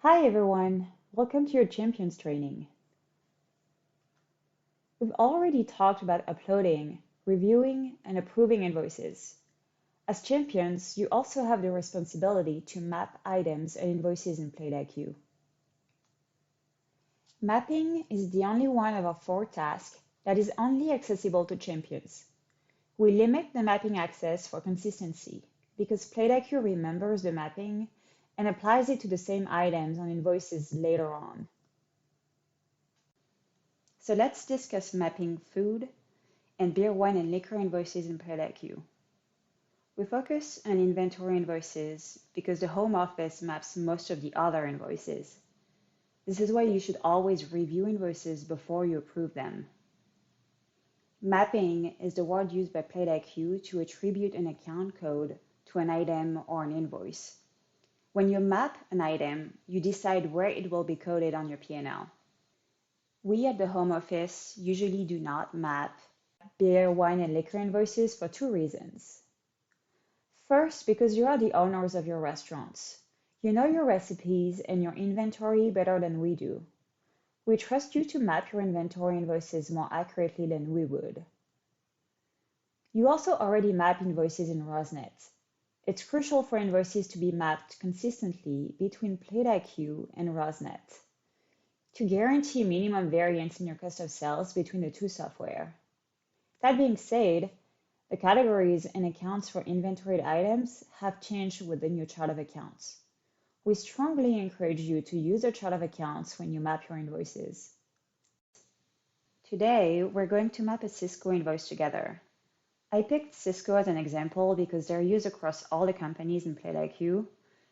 Hi everyone, welcome to your Champions training. We've already talked about uploading, reviewing, and approving invoices. As champions, you also have the responsibility to map items and invoices in PlateIQ. Mapping is the only one of our 4 tasks that is only accessible to champions. We limit the mapping access for consistency because PlateIQ remembers the mapping and applies it to the same items on invoices later on. So let's discuss mapping food and beer, wine, and liquor invoices in PlateIQ. We focus on inventory invoices because the home office maps most of the other invoices. This is why you should always review invoices before you approve them. Mapping is the word used by PlateIQ to attribute an account code to an item or an invoice. When you map an item, you decide where it will be coded on your P&L. We at the home office usually do not map beer, wine, and liquor invoices for 2 reasons. First, because you are the owners of your restaurants. You know your recipes and your inventory better than we do. We trust you to map your inventory invoices more accurately than we would. You also already map invoices in ROSNet. It's crucial for invoices to be mapped consistently between PlateIQ and ROSNet to guarantee minimum variance in your cost of sales between the 2 software. That being said, the categories and accounts for inventoried items have changed with the new chart of accounts. We strongly encourage you to use the chart of accounts when you map your invoices. Today, we're going to map a Cisco invoice together. I picked Cisco as an example because they're used across all the companies in PlateIQ,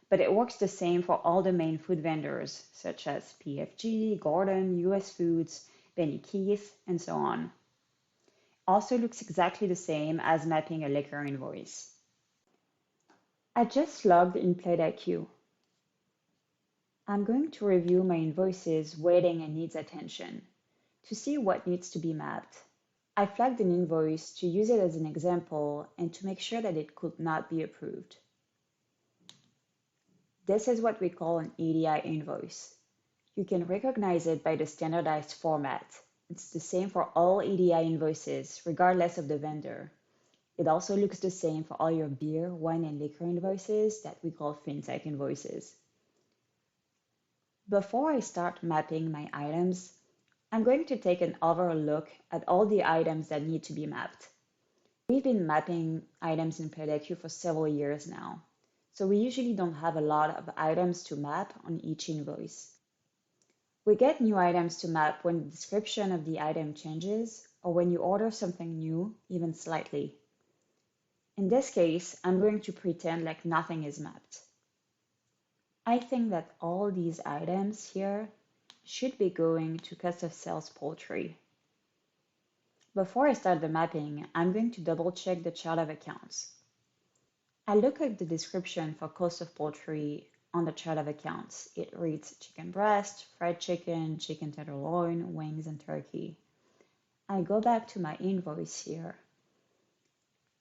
but it works the same for all the main food vendors, such as PFG, Gordon, US Foods, Benny Keith, and so on. Also looks exactly the same as mapping a liquor invoice. I just logged in PlateIQ. I'm going to review my invoices waiting and needs attention to see what needs to be mapped. I flagged an invoice to use it as an example and to make sure that it could not be approved. This is what we call an EDI invoice. You can recognize it by the standardized format. It's the same for all EDI invoices, regardless of the vendor. It also looks the same for all your beer, wine, and liquor invoices that we call fintech invoices. Before I start mapping my items, I'm going to take an overall look at all the items that need to be mapped. We've been mapping items in PlateIQ for several years now, so we usually don't have a lot of items to map on each invoice. We get new items to map when the description of the item changes or when you order something new, even slightly. In this case, I'm going to pretend like nothing is mapped. I think that all these items here should be going to cost of sales poultry. Before I start the mapping, I'm going to double check the chart of accounts. I look at the description for cost of poultry on the chart of accounts. It reads chicken breast, fried chicken, chicken tenderloin, wings, and turkey. I go back to my invoice here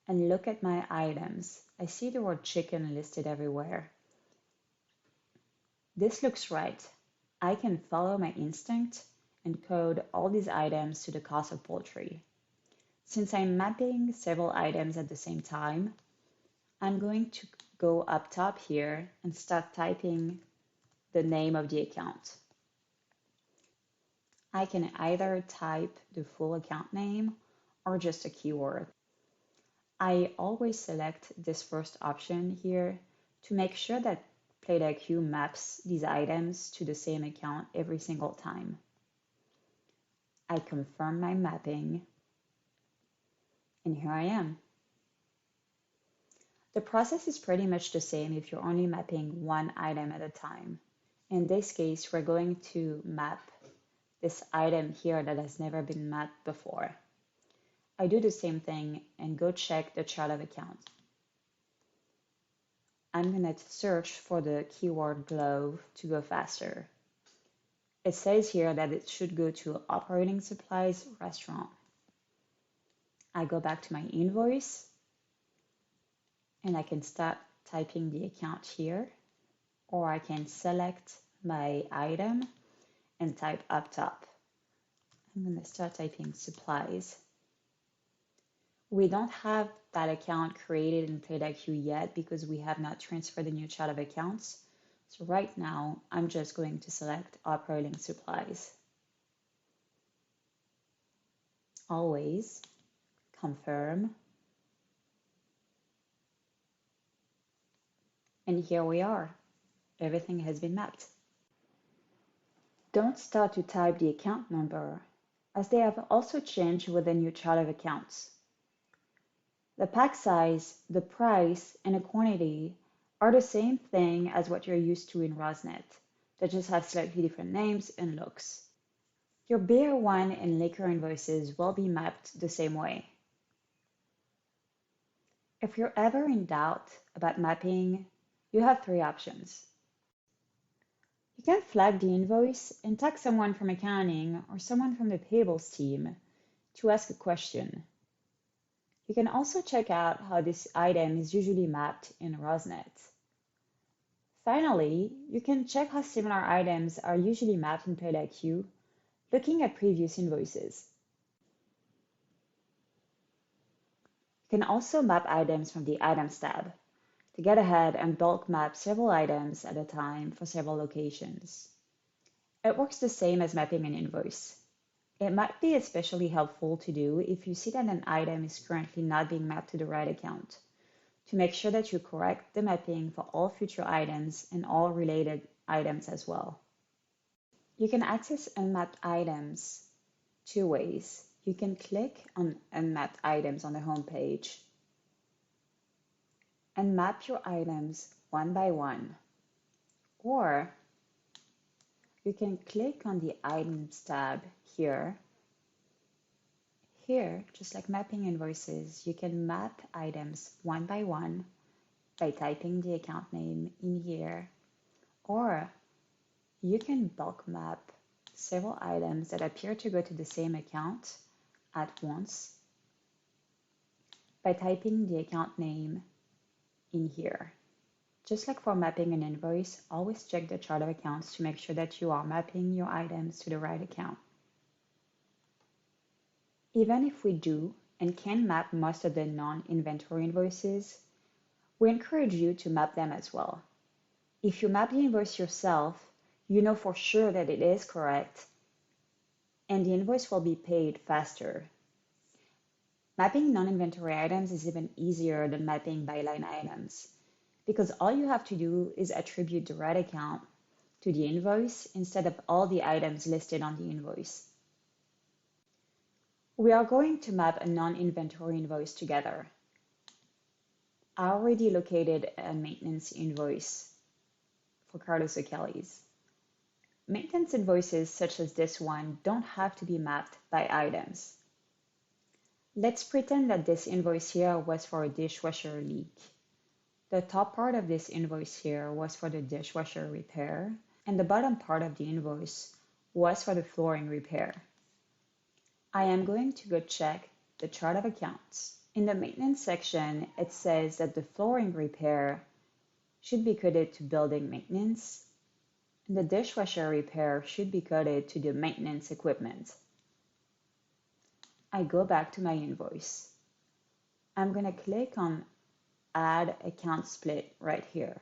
and look at my items. I see the word chicken listed everywhere. This looks right. I can follow my instinct and code all these items to the cost of poultry. Since I'm mapping several items at the same time, I'm going to go up top here and start typing the name of the account. I can either type the full account name or just a keyword. I always select this first option here to make sure that PlateIQ maps these items to the same account every single time. I confirm my mapping, and here I am. The process is pretty much the same if you're only mapping one item at a time. In this case, we're going to map this item here that has never been mapped before. I do the same thing and go check the chart of account. I'm going to search for the keyword glove to go faster. It says here that it should go to operating supplies restaurant. I go back to my invoice and I can start typing the account here, or I can select my item and type up top. I'm going to start typing supplies. We don't have that account created in PlateIQ yet because we have not transferred a new chart of accounts. So right now, I'm just going to select operating supplies. Always confirm. And here we are. Everything has been mapped. Don't start to type the account number, as they have also changed with the new chart of accounts. The pack size, the price, and the quantity are the same thing as what you're used to in Rosnet. They just have slightly different names and looks. Your beer, wine, and liquor invoices will be mapped the same way. If you're ever in doubt about mapping, you have three options. You can flag the invoice and tag someone from accounting or someone from the payables team to ask a question. You can also check out how this item is usually mapped in Rosnet. Finally, you can check how similar items are usually mapped in PlateIQ, looking at previous invoices. You can also map items from the Items tab to get ahead and bulk map several items at a time for several locations. It works the same as mapping an invoice. It might be especially helpful to do if you see that an item is currently not being mapped to the right account, to make sure that you correct the mapping for all future items and all related items as well. You can access unmapped items two ways. You can click on unmapped items on the home page and map your items one by one, or you can click on the Items tab here. Here, just like mapping invoices, you can map items one by one by typing the account name in here, or you can bulk map several items that appear to go to the same account at once by typing the account name in here. Just like for mapping an invoice, always check the chart of accounts to make sure that you are mapping your items to the right account. Even if we do and can map most of the non-inventory invoices, we encourage you to map them as well. If you map the invoice yourself, you know for sure that it is correct, and the invoice will be paid faster. Mapping non-inventory items is even easier than mapping by line items, because all you have to do is attribute the right account to the invoice instead of all the items listed on the invoice. We are going to map a non-inventory invoice together. I already located a maintenance invoice for Carlos O'Kelly's. Maintenance invoices such as this one don't have to be mapped by items. Let's pretend that this invoice here was for a dishwasher leak. The top part of this invoice here was for the dishwasher repair, and the bottom part of the invoice was for the flooring repair. I am going to go check the chart of accounts. In the maintenance section, it says that the flooring repair should be coded to building maintenance, and the dishwasher repair should be coded to the maintenance equipment. I go back to my invoice. I'm going to click on Add Account Split right here.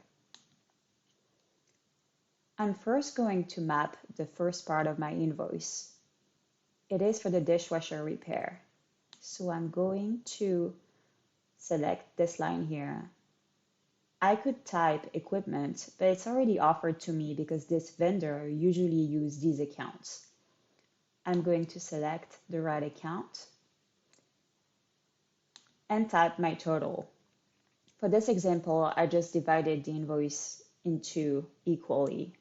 I'm first going to map the first part of my invoice. It is for the dishwasher repair. So I'm going to select this line here. I could type equipment, but it's already offered to me because this vendor usually uses these accounts. I'm going to select the right account and type my total. For this example, I just divided the invoice into equally.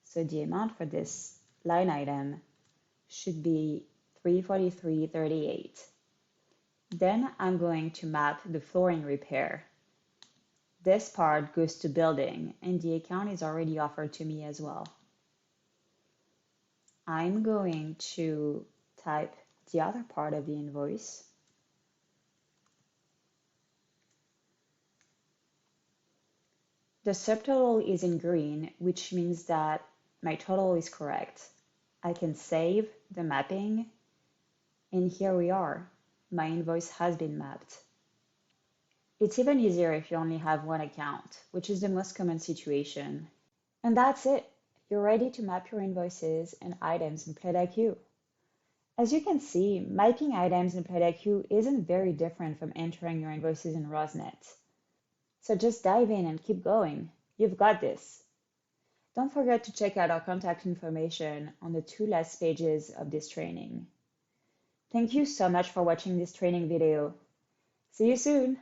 So the amount for this line item should be $343.38. Then I'm going to map the flooring repair. This part goes to building, and the account is already offered to me as well. I'm going to type the other part of the invoice. The subtotal is in green, which means that my total is correct. I can save the mapping, and here we are. My invoice has been mapped. It's even easier if you only have one account, which is the most common situation. And that's it. You're ready to map your invoices and items in PlateIQ. As you can see, mapping items in PlateIQ isn't very different from entering your invoices in RosNet. So just dive in and keep going. You've got this. Don't forget to check out our contact information on the 2 last pages of this training. Thank you so much for watching this training video. See you soon!